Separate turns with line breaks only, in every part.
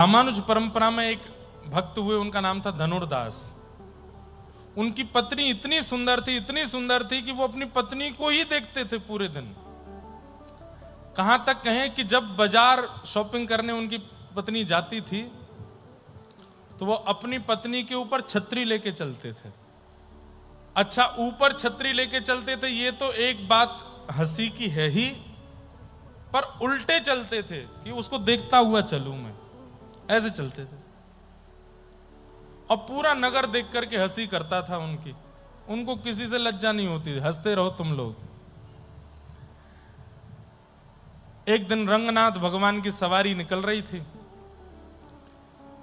रामानुज परंपरा में एक भक्त हुए, उनका नाम था धनुर्दास। उनकी पत्नी इतनी सुंदर थी कि वो अपनी पत्नी को ही देखते थे पूरे दिन। कहां तक कहें कि जब बाजार शॉपिंग करने उनकी पत्नी जाती थी तो वो अपनी पत्नी के ऊपर छतरी लेके चलते थे। अच्छा, ऊपर छतरी लेके चलते थे, ये तो एक बात हंसी की है ही, पर उल्टे चलते थे कि उसको देखता हुआ चलूं मैं, ऐसे चलते थे। और पूरा नगर देख करके हंसी करता था उनकी। उनको किसी से लज्जा नहीं होती, हंसते रहो तुम लोग। एक दिन रंगनाथ भगवान की सवारी निकल रही थी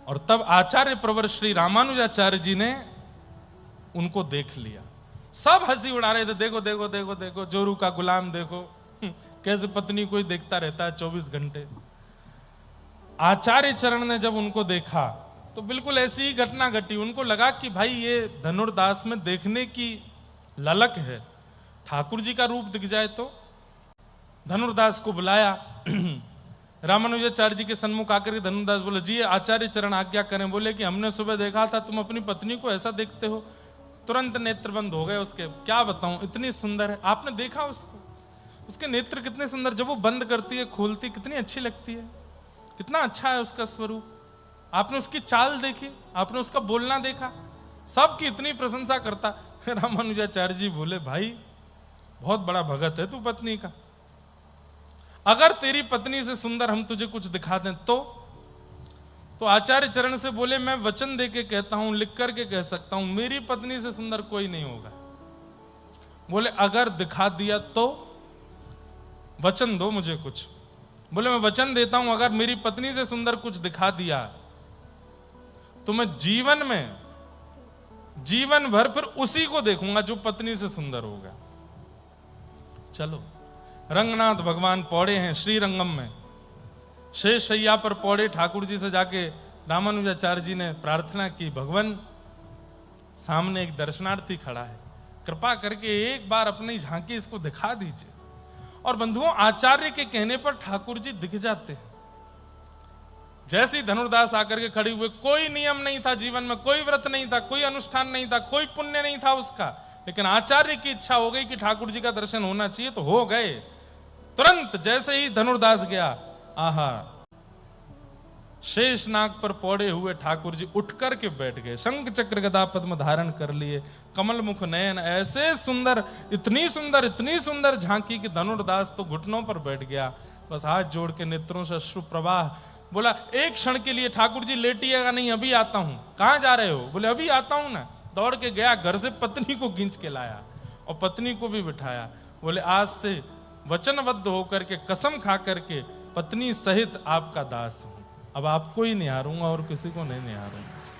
और तब आचार्य प्रवर श्री रामानुजाचार्य जी ने उनको देख लिया। सब हंसी उड़ा रहे थे, देखो देखो देखो देखो जोरू का गुलाम देखो, कैसे पत्नी को ही देखता रहता है 24 घंटे। आचार्य चरण ने जब उनको देखा तो बिल्कुल ऐसी ही घटना घटी। उनको लगा कि भाई ये धनुर्दास में देखने की ललक है, ठाकुर जी का रूप दिख जाए तो। धनुर्दास को बुलाया। रामानुजाचार्य जी के सन्मुख आकर के धनुर्दास बोले, जी आचार्य चरण आज्ञा करें। बोले कि हमने सुबह देखा था तुम अपनी पत्नी को ऐसा देखते हो। तुरंत नेत्र बंद हो गए उसके। क्या बताऊं, इतनी सुंदर है। आपने देखा उसको, उसके नेत्र कितने सुंदर, जब वो बंद करती है खोलती कितनी अच्छी लगती है, कितना अच्छा है उसका स्वरूप। आपने उसकी चाल देखी, आपने उसका बोलना देखा, सबकी इतनी प्रशंसा करता। रामानुजाचार्य जी बोले, भाई बहुत बड़ा भगत है तू पत्नी का। अगर तेरी पत्नी से सुंदर हम तुझे कुछ दिखा दें तो आचार्य चरण से बोले, मैं वचन देके कहता हूं, लिख करके कह सकता हूं, मेरी पत्नी से सुंदर कोई नहीं होगा। बोले अगर दिखा दिया तो वचन दो मुझे कुछ। बोले मैं वचन देता हूं, अगर मेरी पत्नी से सुंदर कुछ दिखा दिया तो मैं जीवन भर फिर उसी को देखूंगा जो पत्नी से सुंदर होगा। चलो, रंगनाथ भगवान पौड़े हैं श्रीरंगम में, शेष शैया पर पौड़े। ठाकुर जी से जाके रामानुजाचार्य जी ने प्रार्थना की, भगवान सामने एक दर्शनार्थी खड़ा है, कृपा करके एक बार अपनी झांकी इसको दिखा दीजिए। और बंधुओं, आचार्य के कहने पर ठाकुर जी दिख जाते हैं। जैसे ही धनुर्दास आकर के खड़े हुए, कोई नियम नहीं था जीवन में, कोई व्रत नहीं था, कोई अनुष्ठान नहीं था, कोई पुण्य नहीं था उसका, लेकिन आचार्य की इच्छा हो गई कि ठाकुर जी का दर्शन होना चाहिए, तो हो गए। तुरंत जैसे ही धनुर्दास गया, आहा, शेष नाग पर पौड़े हुए ठाकुर जी उठ करके बैठ गए, शंख चक्र गदा पद्म धारण कर लिए, कमल मुख नयन, ऐसे सुंदर, इतनी सुंदर झांकी कि धनुर्दास तो घुटनों पर बैठ गया, बस हाथ जोड़ के नेत्रों से अश्रु प्रवाह। बोला एक क्षण के लिए ठाकुर जी लेटिएगा नहीं, अभी आता हूं। कहां जा रहे हो? बोले अभी आता हूं ना। दौड़ के गया, घर से पत्नी को खींच के लाया और पत्नी को भी बिठाया। बोले आज से वचनबद्ध होकर के, कसम खा करके पत्नी सहित आपका दास हूं, अब आपको ही निहारूंगा और किसी को नहीं निहारूंगा।